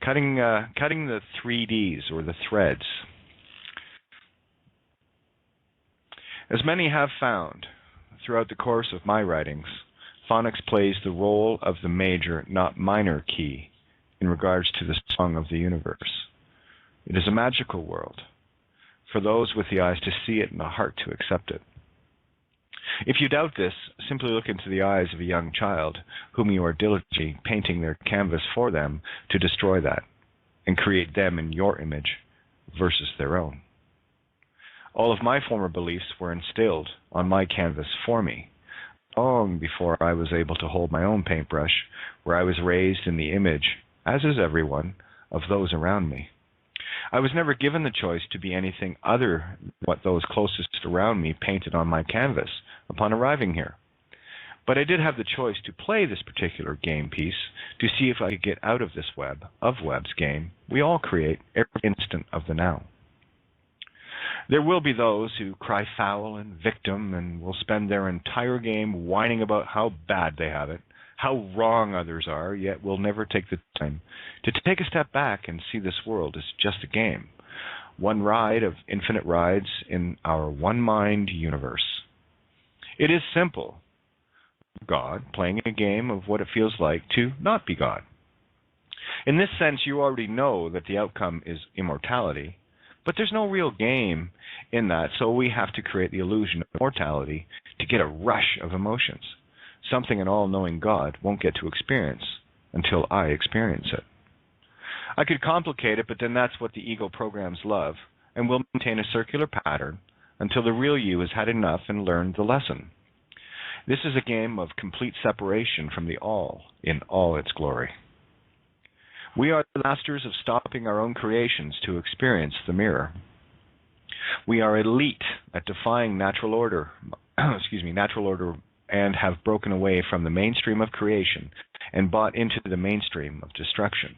Cutting the 3Ds, or the threads. As many have found, throughout the course of my writings, phonics plays the role of the major, not minor key in regards to the song of the universe. It is a magical world for those with the eyes to see it and the heart to accept it. If you doubt this, simply look into the eyes of a young child whom you are diligently painting their canvas for them to destroy that and create them in your image versus their own. All of my former beliefs were instilled on my canvas for me, long before I was able to hold my own paintbrush, where I was raised in the image, as is everyone, of those around me. I was never given the choice to be anything other than what those closest around me painted on my canvas upon arriving here. But I did have the choice to play this particular game piece to see if I could get out of this web of webs game we all create every instant of the now. There will be those who cry foul and victim and will spend their entire game whining about how bad they have it, how wrong others are, yet will never take the time to take a step back and see this world as just a game, one ride of infinite rides in our one-mind universe. It is simple. God playing a game of what it feels like to not be God. In this sense, you already know that the outcome is immortality, but there's no real game in that, so we have to create the illusion of mortality to get a rush of emotions, something an all-knowing God won't get to experience until I experience it. I could complicate it, but then that's what the ego programs love, and will maintain a circular pattern until the real you has had enough and learned the lesson. This is a game of complete separation from the all in all its glory. We are the masters of stopping our own creations to experience the mirror. We are elite at defying natural order, and have broken away from the mainstream of creation and bought into the mainstream of destruction.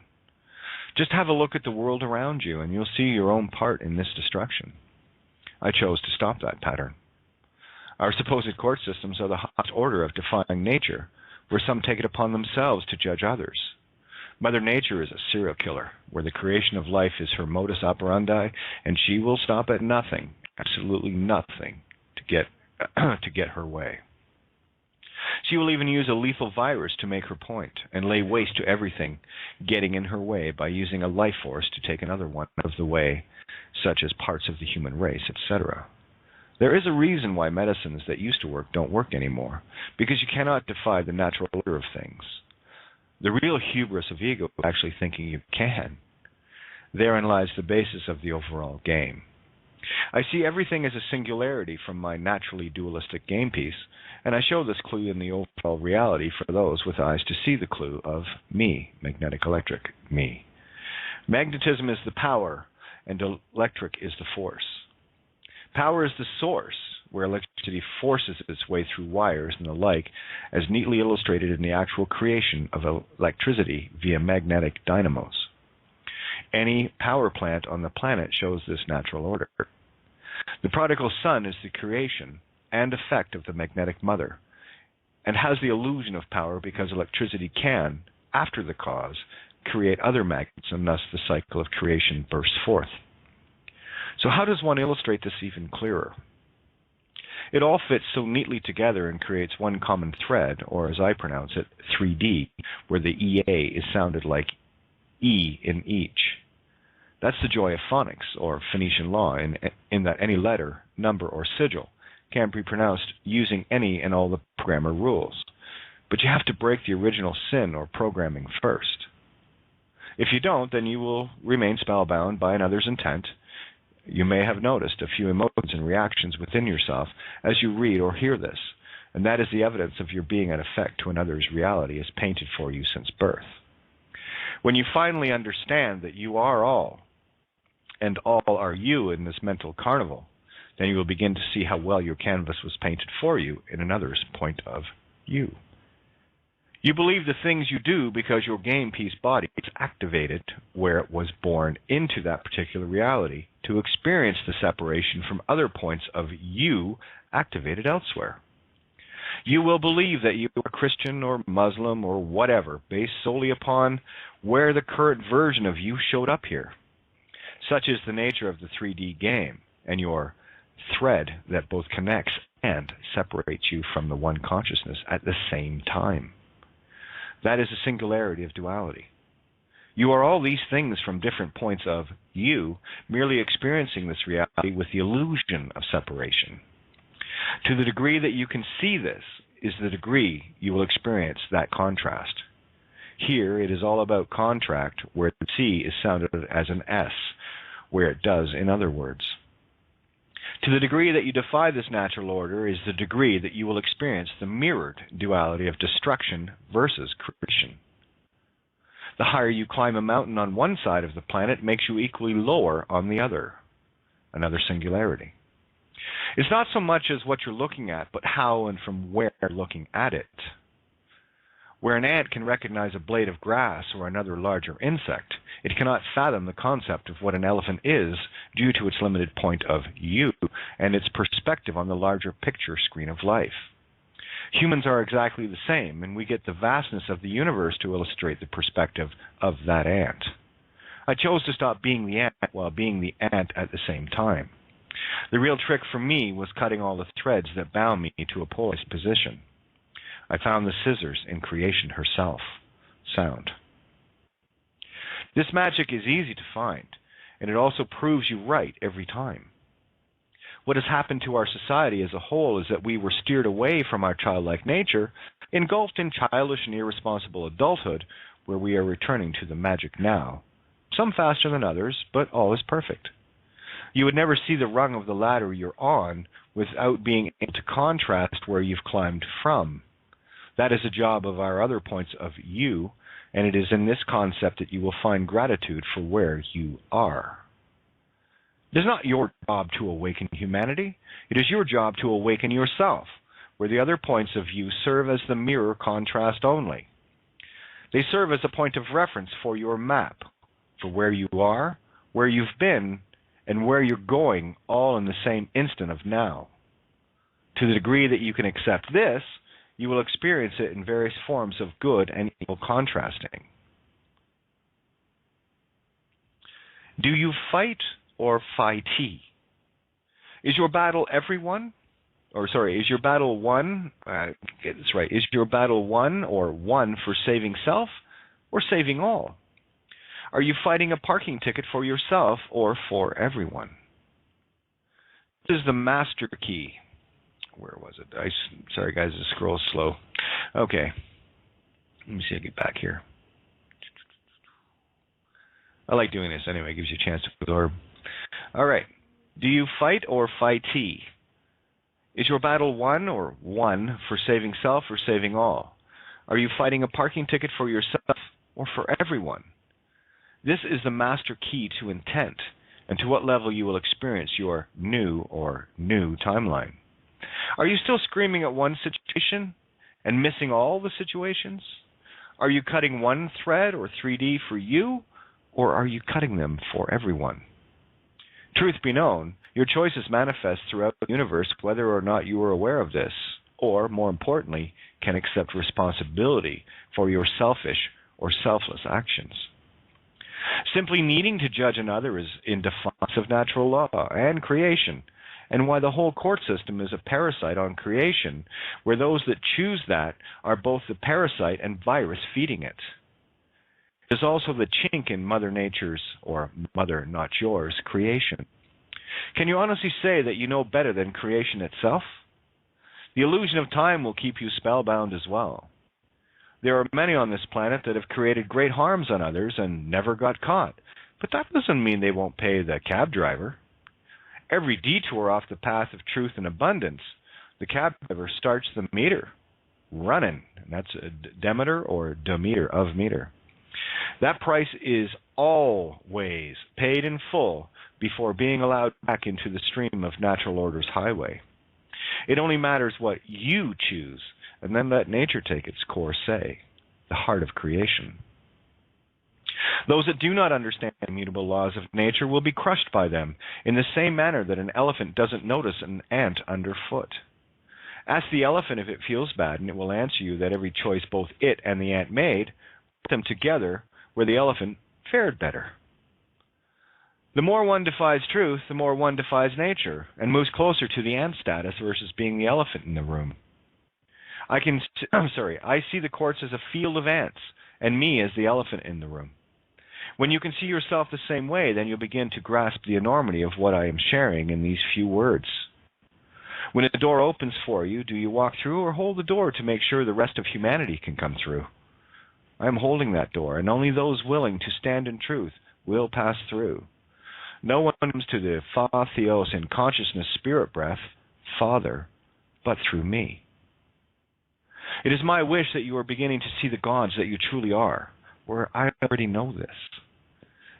Just have a look at the world around you and you'll see your own part in this destruction. I chose to stop that pattern. Our supposed court systems are the highest order of defying nature, where some take it upon themselves to judge others. Mother Nature is a serial killer, where the creation of life is her modus operandi, and she will stop at nothing, absolutely nothing, to get her way. She will even use a lethal virus to make her point, and lay waste to everything getting in her way by using a life force to take another one out of the way, such as parts of the human race, etc. There is a reason why medicines that used to work don't work anymore, because you cannot defy the natural order of things. The real hubris of ego is actually thinking you can. Therein lies the basis of the overall game. I see everything as a singularity from my naturally dualistic game piece, and I show this clue in the overall reality for those with eyes to see the clue of me, magnetic electric, me. Magnetism is the power, and electric is the force. Power is the source, where electricity forces its way through wires and the like, as neatly illustrated in the actual creation of electricity via magnetic dynamos. Any power plant on the planet shows this natural order. The prodigal son is the creation and effect of the magnetic mother, and has the illusion of power because electricity can, after the cause, create other magnets, and thus the cycle of creation bursts forth. So how does one illustrate this even clearer? It all fits so neatly together and creates one common thread, or as I pronounce it, 3D, where the EA is sounded like E in each. That's the joy of phonics, or Phoenician law, in that any letter, number, or sigil can be pronounced using any and all the programmer rules. But you have to break the original sin or programming first. If you don't, then you will remain spellbound by another's intent. You may have noticed a few emotions and reactions within yourself as you read or hear this, and that is the evidence of your being an effect to another's reality as painted for you since birth. When you finally understand that you are all, and all are you in this mental carnival, then you will begin to see how well your canvas was painted for you in another's point of view. You believe the things you do because your game piece body is activated where it was born into that particular reality to experience the separation from other points of you activated elsewhere. You will believe that you are Christian or Muslim or whatever, based solely upon where the current version of you showed up here. Such is the nature of the 3D game and your thread that both connects and separates you from the one consciousness at the same time. That is the singularity of duality. You are all these things from different points of you, merely experiencing this reality with the illusion of separation. To the degree that you can see this is the degree you will experience that contrast. Here it is all about contract, where the C is sounded as an S, where it does in other words. To the degree that you defy this natural order is the degree that you will experience the mirrored duality of destruction versus creation. The higher you climb a mountain on one side of the planet makes you equally lower on the other, another singularity. It's not so much as what you're looking at, but how and from where you're looking at it. Where an ant can recognize a blade of grass or another larger insect, it cannot fathom the concept of what an elephant is due to its limited point of view and its perspective on the larger picture screen of life. Humans are exactly the same, and we get the vastness of the universe to illustrate the perspective of that ant. I chose to stop being the ant while being the ant at the same time. The real trick for me was cutting all the threads that bound me to a poised position. I found the scissors in creation herself, sound. This magic is easy to find, and it also proves you right every time. What has happened to our society as a whole is that we were steered away from our childlike nature, engulfed in childish and irresponsible adulthood, where we are returning to the magic now. Some faster than others, but all is perfect. You would never see the rung of the ladder you're on without being able to contrast where you've climbed from. That is a job of our other points of you, and it is in this concept that you will find gratitude for where you are. It is not your job to awaken humanity. It is your job to awaken yourself, where the other points of view serve as the mirror contrast only. They serve as a point of reference for your map, for where you are, where you've been, and where you're going, all in the same instant of now. To the degree that you can accept this, you will experience it in various forms of good and evil contrasting. Do you fight or fighty? Is your battle everyone? Is your battle one? Get this right. Is your battle one or one for saving self or saving all? Are you fighting a parking ticket for yourself or for everyone? This is the master key. Where was it? Sorry, guys, the scroll's slow. Okay. Let me see if I get back here. I like doing this anyway. It gives you a chance to absorb. All right. Do you fight or fighty? Is your battle one or one for saving self or saving all? Are you fighting a parking ticket for yourself or for everyone? This is the master key to intent and to what level you will experience your new timeline. Are you still screaming at one situation and missing all the situations? Are you cutting one thread or 3D for you, or are you cutting them for everyone? Truth be known, your choices manifest throughout the universe whether or not you are aware of this, or, more importantly, can accept responsibility for your selfish or selfless actions. Simply needing to judge another is in defiance of natural law and creation, and why the whole court system is a parasite on creation, where those that choose that are both the parasite and virus feeding it. It is also the chink in Mother Nature's, or Mother, not yours, creation. Can you honestly say that you know better than creation itself? The illusion of time will keep you spellbound as well. There are many on this planet that have created great harms on others and never got caught, but that doesn't mean they won't pay the cab driver. Every detour off the path of truth and abundance, the cab driver starts the meter running, and that's a Demeter or Demeter of meter. That price is always paid in full before being allowed back into the stream of natural order's highway. It only matters what you choose, and then let nature take its course, say, the heart of creation. Those that do not understand the immutable laws of nature will be crushed by them in the same manner that an elephant doesn't notice an ant underfoot. Ask the elephant if it feels bad, and it will answer you that every choice both it and the ant made put them together where the elephant fared better. The more one defies truth, the more one defies nature, and moves closer to the ant status versus being the elephant in the room. I see the courts as a field of ants, and me as the elephant in the room. When you can see yourself the same way, then you'll begin to grasp the enormity of what I am sharing in these few words. When a door opens for you, do you walk through or hold the door to make sure the rest of humanity can come through? I am holding that door, and only those willing to stand in truth will pass through. No one comes to the Fa Theos in consciousness spirit breath, Father, but through me. It is my wish that you are beginning to see the gods that you truly are, where I already know this.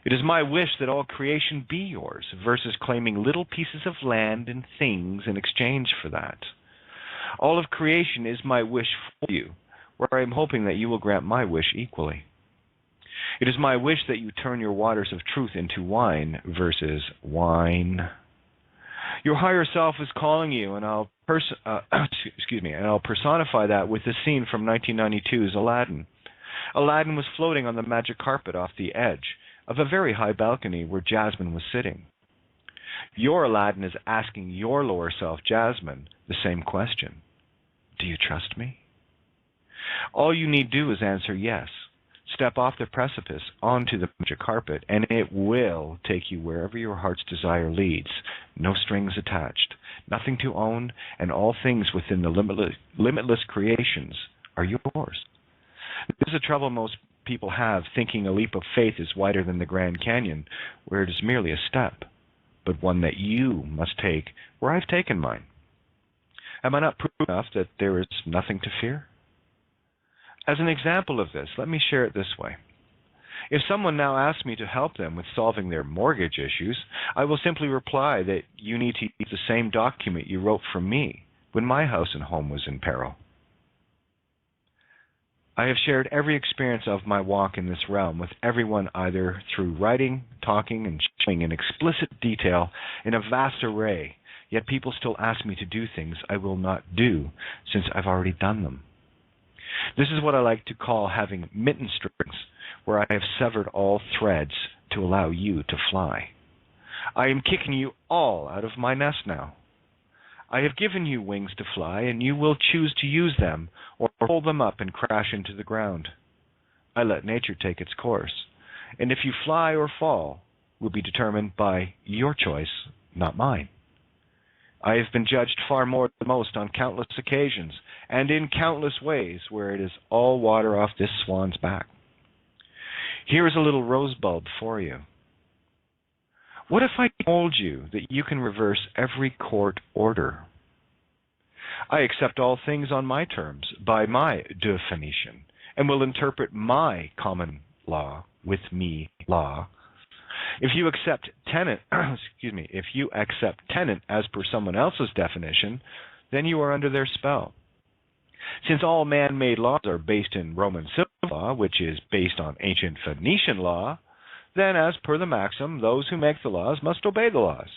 It is my wish that all creation be yours, versus claiming little pieces of land and things in exchange for that. All of creation is my wish for you, where I am hoping that you will grant my wish equally. It is my wish that you turn your waters of truth into wine versus wine. Your higher self is calling you, and I'll personify that with the scene from 1992's Aladdin. Aladdin was floating on the magic carpet off the edge of a very high balcony where Jasmine was sitting. Your Aladdin is asking your lower self, Jasmine, the same question. Do you trust me? All you need do is answer yes. Step off the precipice onto the magic carpet, and it will take you wherever your heart's desire leads. No strings attached, nothing to own, and all things within the limitless creations are yours. This is a trouble most people have, thinking a leap of faith is wider than the Grand Canyon, where it is merely a step, but one that you must take where I've taken mine. Am I not proof enough that there is nothing to fear? As an example of this, let me share it this way. If someone now asks me to help them with solving their mortgage issues, I will simply reply that you need to use the same document you wrote for me when my house and home was in peril. I have shared every experience of my walk in this realm with everyone, either through writing, talking, and showing in explicit detail in a vast array, yet people still ask me to do things I will not do since I've already done them. This is what I like to call having mitten strings, where I have severed all threads to allow you to fly. I am kicking you all out of my nest now. I have given you wings to fly, and you will choose to use them or hold them up and crash into the ground. I let nature take its course, and if you fly or fall will be determined by your choice, not mine. I have been judged far more than most on countless occasions, and in countless ways where it is all water off this swan's back. Here is a little rosebud for you. What if I told you that you can reverse every court order? I accept all things on my terms, by my definition, and will interpret my common law with me law. If you accept tenant, if you accept tenant as per someone else's definition, then you are under their spell. Since all man-made laws are based in Roman civil law, which is based on ancient Phoenician law, then as per the maxim, those who make the laws must obey the laws,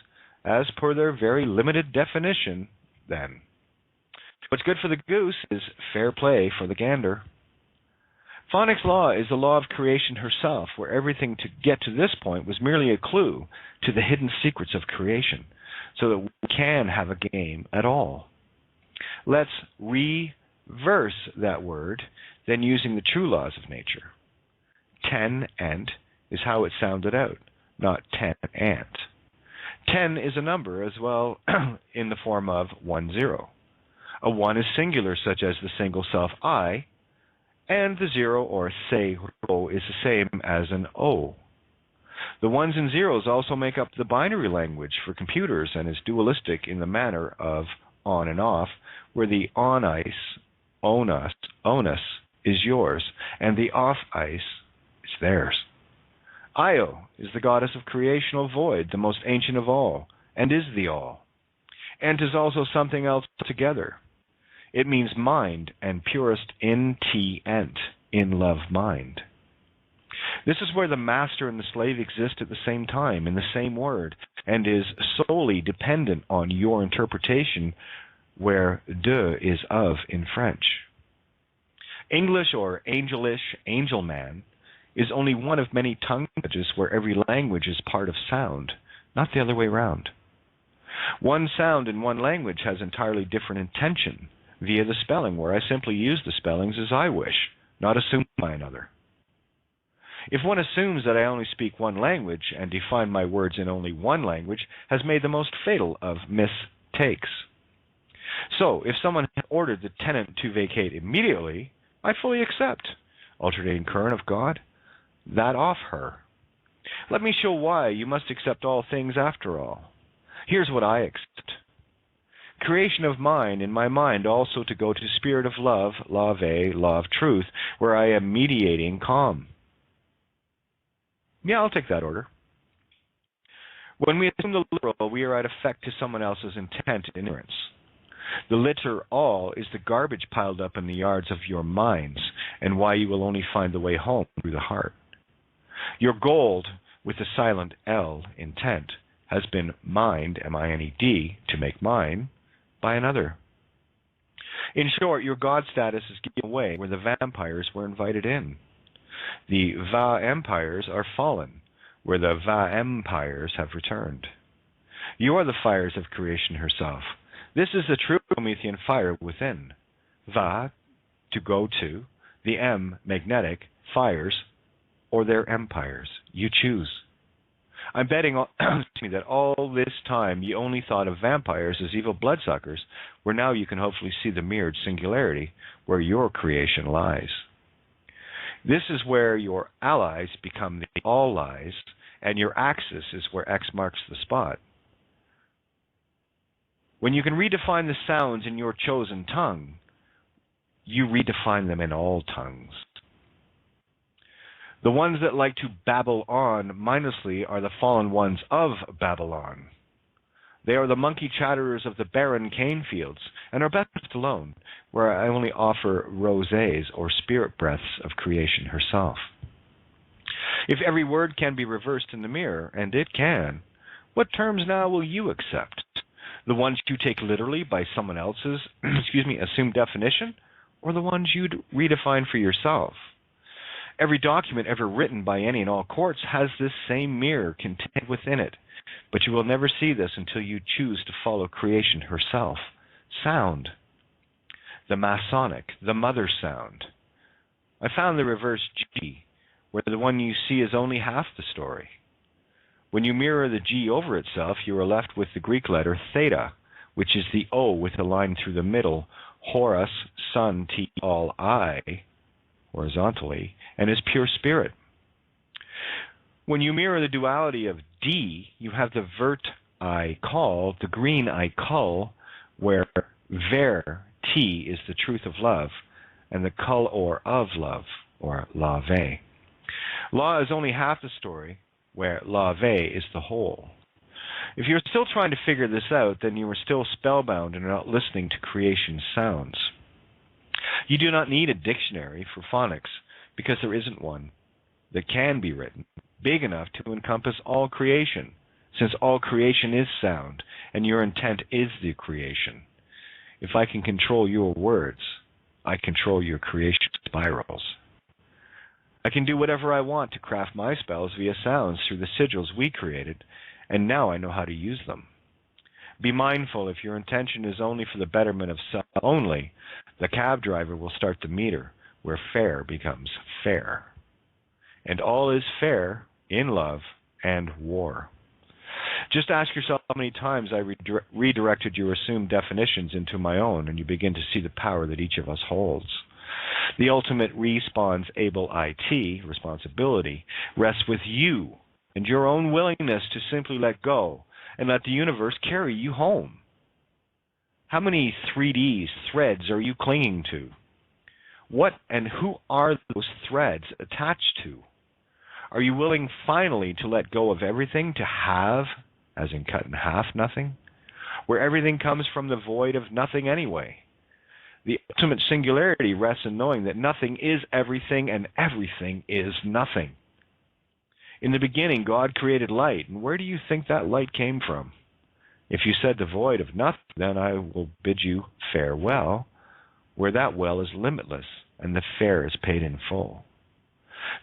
as per their very limited definition, then. What's good for the goose is fair play for the gander. Phonic's law is the law of creation herself, where everything to get to this point was merely a clue to the hidden secrets of creation, so that we can have a game at all. Let's reverse that word, then using the true laws of nature. 10 ent is how it sounded out, not 10 ant. 10 is a number as well in the form of 10. A 1 is singular, such as the single self I, and the 0 or zero is the same as an O. The ones and zeros also make up the binary language for computers and is dualistic in the manner of on and off, where the on ice, onus, is yours, and the off ice is theirs. Io is the goddess of creational void, the most ancient of all, and is the all. Ent is also something else together. It means mind and purest in ent, in love mind. This is where the master and the slave exist at the same time, in the same word, and is solely dependent on your interpretation where de is of in French. English or angelish, angel man, is only one of many tongue languages where every language is part of sound, not the other way round. One sound in one language has entirely different intention via the spelling, where I simply use the spellings as I wish, not assumed by another. If one assumes that I only speak one language and define my words in only one language, has made the most fatal of mistakes. So, if someone had ordered the tenant to vacate immediately, I fully accept, alternating current of God, that off her. Let me show why you must accept all things after all. Here's what I accept. Creation of mine in my mind also to go to spirit of love, lave, law of truth, where I am mediating calm. Yeah, I'll take that order. When we assume the literal, we are at effect to someone else's intent and ignorance. The literal is the garbage piled up in the yards of your minds, and why you will only find the way home through the heart. Your gold, with the silent L, intent, has been mined, M-I-N-E-D, to make mine, by another. In short, your God status is given away where the vampires were invited in. The va-empires are fallen, where the va-empires have returned. You are the fires of creation herself. This is the true Promethean fire within. Va, to go to, the M, magnetic, fires, or their empires. You choose. I'm betting that all this time you only thought of vampires as evil bloodsuckers, where now you can hopefully see the mirrored singularity where your creation lies. This is where your allies become the all lies, and your axis is where X marks the spot. When you can redefine the sounds in your chosen tongue, you redefine them in all tongues. The ones that like to babble on mindlessly are the fallen ones of Babylon. They are the monkey chatterers of the barren cane fields, and are best left alone, where I only offer rosés or spirit breaths of creation herself. If every word can be reversed in the mirror, and it can, what terms now will you accept? The ones you take literally by someone else's assumed definition, or the ones you'd redefine for yourself? Every document ever written by any and all courts has this same mirror contained within it, but you will never see this until you choose to follow creation herself. Sound. The Masonic, the mother sound. I found the reverse G, where the one you see is only half the story. When you mirror the G over itself, you are left with the Greek letter theta, which is the O with a line through the middle, Horus, Sun, T, all I, horizontally, and is pure spirit. When you mirror the duality of D, you have the vert I call, the green I cull, where ver, T, is the truth of love, and the cull or of love, or lave. Law is only half the story, where lave is the whole. If you're still trying to figure this out, then you are still spellbound and are not listening to creation's sounds. You do not need a dictionary for phonics, because there isn't one that can be written big enough to encompass all creation, since all creation is sound, and your intent is the creation. If I can control your words, I control your creation spirals. I can do whatever I want to craft my spells via sounds through the sigils we created, and now I know how to use them. Be mindful, if your intention is only for the betterment of self only, the cab driver will start the meter where fair becomes fair. And all is fair in love and war. Just ask yourself how many times I redirected your assumed definitions into my own, and you begin to see the power that each of us holds. The ultimate response able IT, responsibility, rests with you and your own willingness to simply let go and let the universe carry you home. How many 3D's, threads, are you clinging to? What and who are those threads attached to? Are you willing finally to let go of everything, to have, as in cut in half, nothing? Where everything comes from the void of nothing anyway. The ultimate singularity rests in knowing that nothing is everything and everything is nothing. In the beginning, God created light, and where do you think that light came from? If you said devoid of nothing, then I will bid you farewell, where that well is limitless and the fare is paid in full.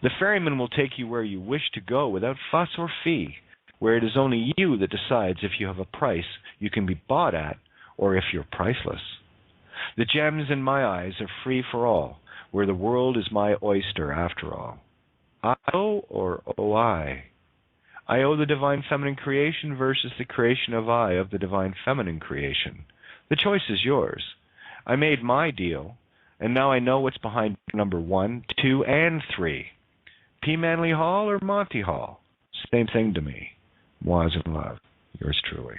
The ferryman will take you where you wish to go without fuss or fee, where it is only you that decides if you have a price you can be bought at or if you're priceless. The gems in my eyes are free for all, where the world is my oyster after all. I owe or owe I? I owe the divine feminine creation versus the creation of I of the divine feminine creation. The choice is yours. I made my deal, and now I know what's behind number 1, 2, and 3. P. Manley Hall or Monty Hall? Same thing to me. Moise in love. Yours truly.